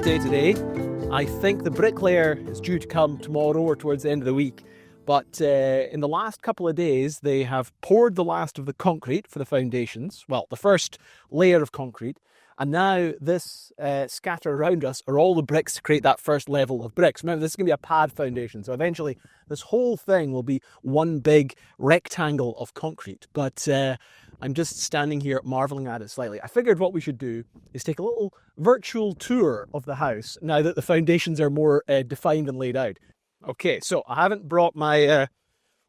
day today. I think the bricklayer is due to come tomorrow or towards the end of the week. But in the last couple of days, they have poured the last of the concrete for the foundations. Well, the first layer of concrete. And now this scattered around us are all the bricks to create that first level of bricks. Remember, this is going to be a pad foundation. So eventually this whole thing will be one big rectangle of concrete. But I'm just standing here marveling at it slightly. I figured what we should do is take a little virtual tour of the house now that the foundations are more defined and laid out. Okay, so I haven't brought my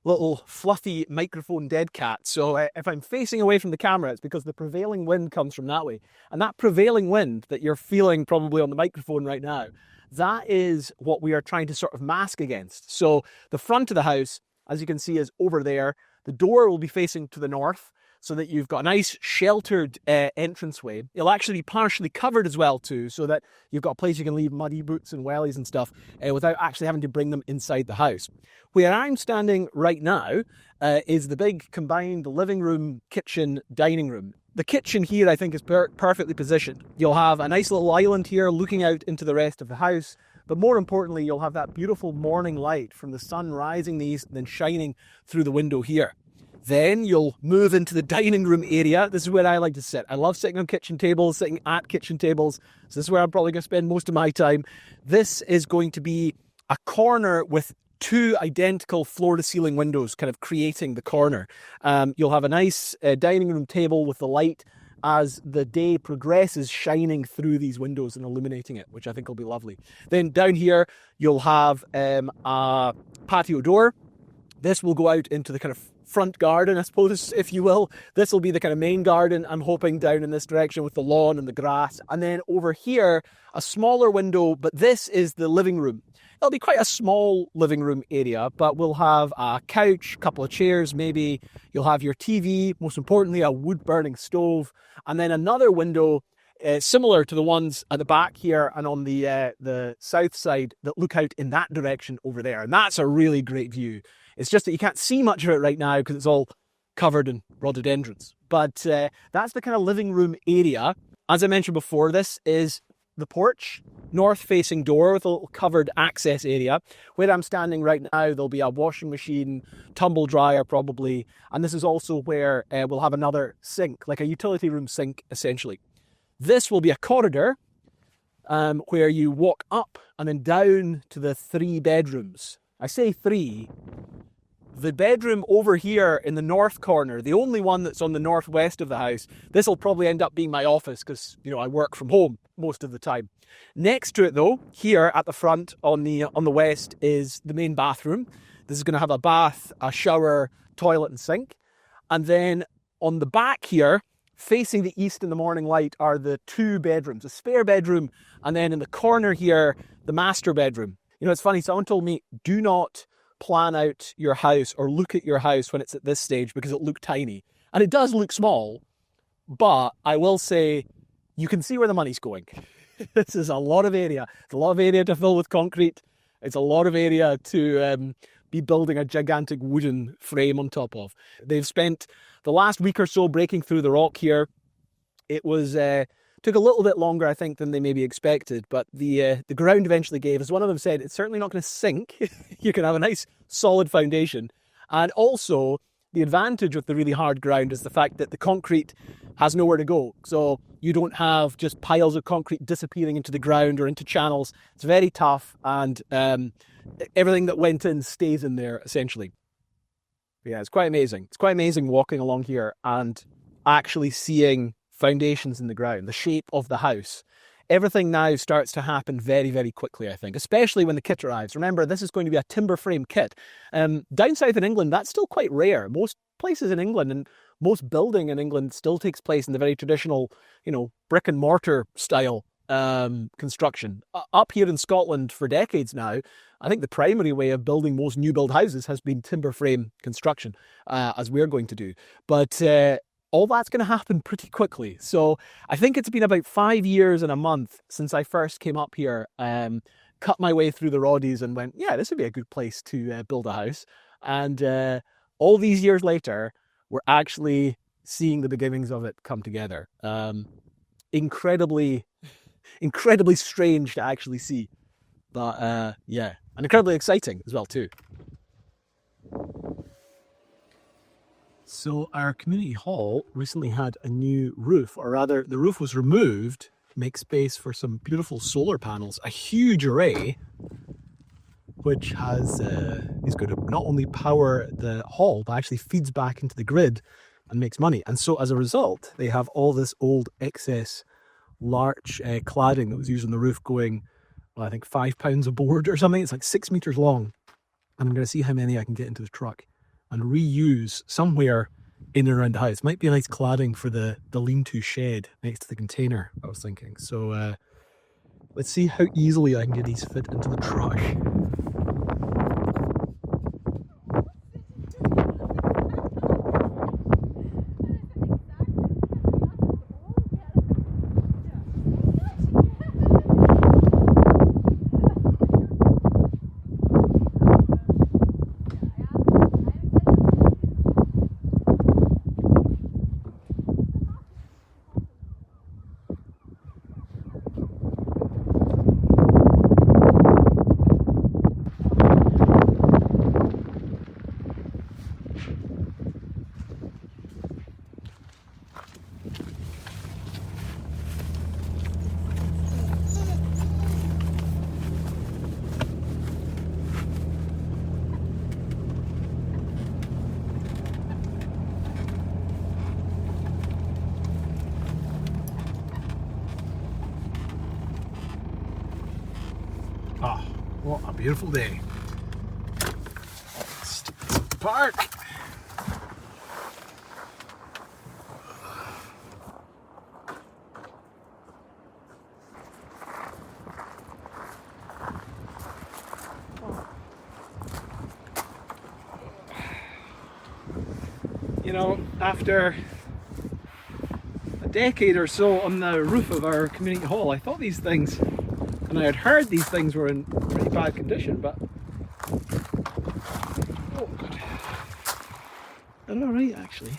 little fluffy microphone dead cat. So if I'm facing away from the camera, it's because the prevailing wind comes from that way. And that prevailing wind that you're feeling probably on the microphone right now, that is what we are trying to sort of mask against. So the front of the house, as you can see, is over there. The door will be facing to the north, so that you've got a nice sheltered entranceway. It'll actually be partially covered as well too, so that you've got a place you can leave muddy boots and wellies and stuff without actually having to bring them inside the house. Where I'm standing right now is the big combined living room, kitchen, dining room. The kitchen here I think is perfectly positioned. You'll have a nice little island here looking out into the rest of the house. But more importantly, you'll have that beautiful morning light from the sun rising these and then shining through the window here. Then you'll move into the dining room area. This is where I like to sit. I love sitting on kitchen tables, sitting at kitchen tables. So this is where I'm probably going to spend most of my time. This is going to be a corner with two identical floor-to-ceiling windows kind of creating the corner. You'll have a nice dining room table with the light as the day progresses shining through these windows and illuminating it, which I think will be lovely. Then down here, you'll have a patio door. This will go out into the kind of front garden, I suppose, if you will. This will be the kind of main garden, I'm hoping, down in this direction with the lawn and the grass. And then over here, a smaller window, but this is the living room. It'll be quite a small living room area, but we'll have a couch, a couple of chairs maybe. You'll have your TV, most importantly, a wood-burning stove, and then another window similar to the ones at the back here and on the south side that look out in that direction over there. And that's a really great view. It's just that you can't see much of it right now because it's all covered in rhododendrons. But that's the kind of living room area. As I mentioned before, this is the porch, north-facing door with a little covered access area. Where I'm standing right now, there'll be a washing machine, tumble dryer probably. And this is also where we'll have another sink, like a utility room sink, essentially. This will be a corridor where you walk up and then down to the 3 bedrooms. I say 3. The bedroom over here in the north corner, the only one that's on the northwest of the house, this will probably end up being my office because, you know, I work from home most of the time. Next to it though, here at the front on the west is the main bathroom. This is going to have a bath, a shower, toilet and sink. And then on the back here, facing the east in the morning light, are the 2 bedrooms, a spare bedroom, and then in the corner here, the master bedroom. You know, it's funny, someone told me, do not plan out your house or look at your house when it's at this stage because it'll look tiny. And it does look small, but I will say you can see where the money's going. This is a lot of area. It's a lot of area to fill with concrete. It's a lot of area to be building a gigantic wooden frame on top of. They've spent the last week or so breaking through the rock here. It was took a little bit longer, I think, than they maybe expected, but the ground eventually gave. As one of them said, it's certainly not going to sink. You can have a nice solid foundation. And also, the advantage with the really hard ground is the fact that the concrete has nowhere to go. So you don't have just piles of concrete disappearing into the ground or into channels. It's very tough, and everything that went in stays in there, essentially. But yeah, it's quite amazing. It's quite amazing walking along here and actually seeing foundations in the ground, the shape of the house. Everything now starts to happen very, very quickly, I think, especially when the kit arrives. Remember, this is going to be a timber frame kit. Down south in England, that's still quite rare. Most places in England and most building in England still takes place in the very traditional, you know, brick and mortar style construction. Up here in Scotland for decades now, I think the primary way of building most new build houses has been timber frame construction, as we're going to do. But all that's going to happen pretty quickly. So I think it's been about 5 years and a month since I first came up here, cut my way through the Roddies and went, yeah, this would be a good place to build a house. And all these years later, we're actually seeing the beginnings of it come together. Incredibly incredibly strange to actually see. But yeah, and incredibly exciting as well too. So our community hall recently had a new roof, or rather the roof was removed to make space for some beautiful solar panels, a huge array which is going to not only power the hall but actually feeds back into the grid and makes money. And so as a result, they have all this old excess larch cladding that was used on the roof going, well, I think £5 a board or something. It's like 6 meters long. And I'm going to see how many I can get into the truck and reuse somewhere in and around the house. Might be a nice cladding for the lean-to shed next to the container, I was thinking. So let's see how easily I can get these fit into the truck. Oh, what a beautiful day. Park. You know, after a decade or so on the roof of our community hall, I thought these things, and I had heard these things were in pretty bad condition, but oh god, they're alright actually.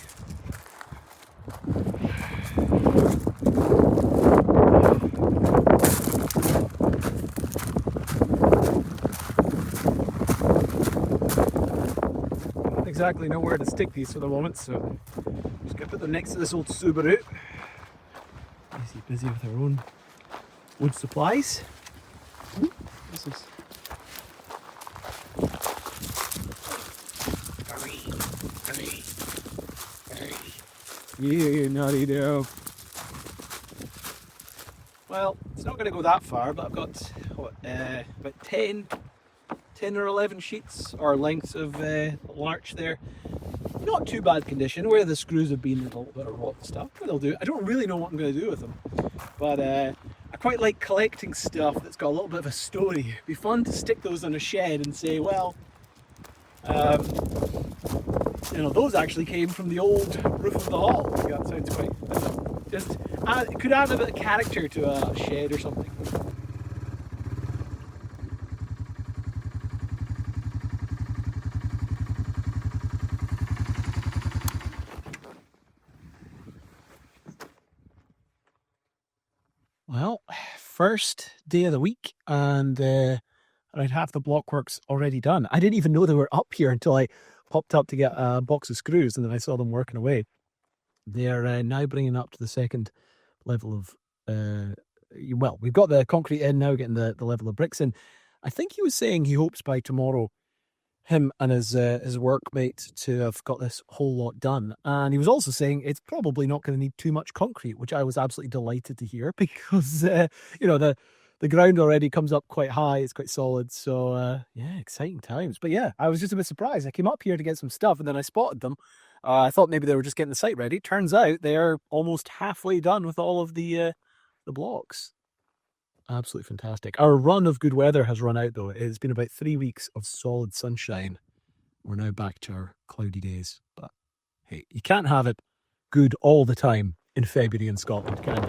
Don't exactly know where to stick these for the moment, so just gonna put them next to this old Subaru. Easy busy with our own wood supplies. Ooh, this is you naughty dog. Well, it's not going to go that far, but I've got what, about 10 or 11 sheets or lengths of larch there. Not too bad condition. Where the screws have been, there's a little bit of rot stuff, but they'll do. I don't really know what I'm going to do with them, but I quite like collecting stuff that's got a little bit of a story. It'd be fun to stick those on a shed and say, well, you know, those actually came from the old roof of the hall. That sounds quite, just it could add a bit of character to a shed or something. Well, first day of the week, and around half the blockwork's already done. I didn't even know they were up here until I popped up to get a box of screws, and then I saw them working away. They're now bringing up to the second level of, well, we've got the concrete in now, getting the level of bricks in. I think he was saying he hopes by tomorrow, him and his workmate, to have got this whole lot done. And he was also saying it's probably not going to need too much concrete, which I was absolutely delighted to hear, because you know, the ground already comes up quite high, it's quite solid. So yeah, exciting times. But yeah, I was just a bit surprised. I came up here to get some stuff, and then I spotted them. I thought maybe they were just getting the site ready. Turns out they are almost halfway done with all of the blocks. Absolutely fantastic. Our run of good weather has run out, though. It's been about 3 weeks of solid sunshine. We're now back to our cloudy days. But hey, you can't have it good all the time in February in Scotland, can you?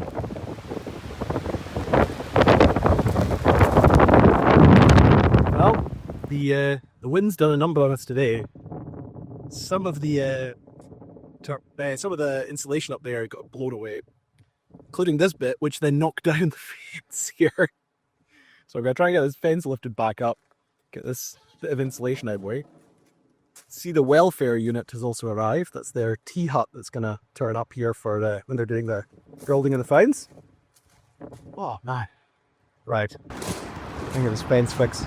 Well, the wind's done a number on us today. Some of the insulation up there got blown away. including this bit, which then knocked down the fence here. So I'm going to try and get this fence lifted back up, get this bit of insulation out of the way. See, the welfare unit has also arrived. That's their tea hut that's going to turn up here for when they're doing the building of the fence. Oh man. Right. I think this fence fix.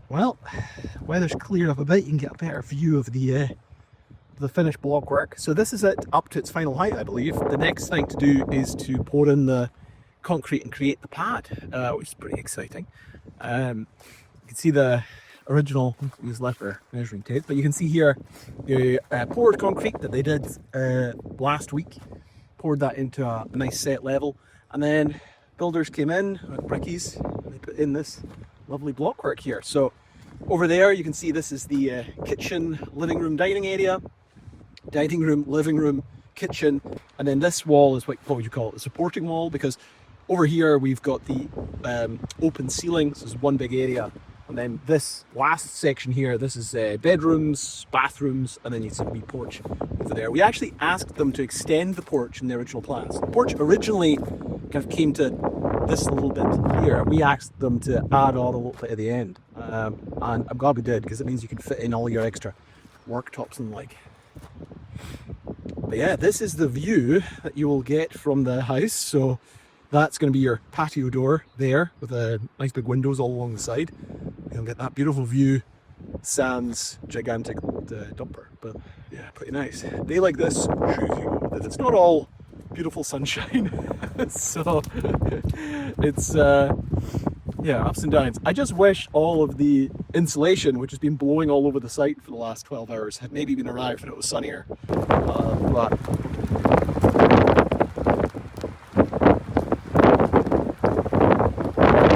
Well, weather's cleared up a bit. You can get a better view of the finished block work. So this is it up to its final height, I believe. The next thing to do is to pour in the concrete and create the pad, which is pretty exciting. You can see the original, use leather measuring tape, but you can see here the poured concrete that they did last week, poured that into a nice set level, and then builders came in with brickies and they put in this lovely blockwork here. So over there you can see this is the kitchen, living room, dining area, dining room, living room, kitchen, and then this wall is what would you call it, the supporting wall, because over here we've got the open ceiling, so this is one big area, and then this last section here, this is bedrooms, bathrooms, and then you see the wee porch over there. We actually asked them to extend the porch in the original plans. The porch originally kind of came to this little bit here. We asked them to add on a little bit at the end, and I'm glad we did, because it means you can fit in all your extra worktops and like. But yeah, this is the view that you will get from the house. So that's going to be your patio door there with nice big windows all along the side. You'll get that beautiful view, sans gigantic old dumper. But yeah, pretty nice. Day like this, it's not all beautiful sunshine. So it's yeah, ups and downs. I just wish all of the insulation, which has been blowing all over the site for the last 12 hours, had maybe been arrived when it was sunnier. But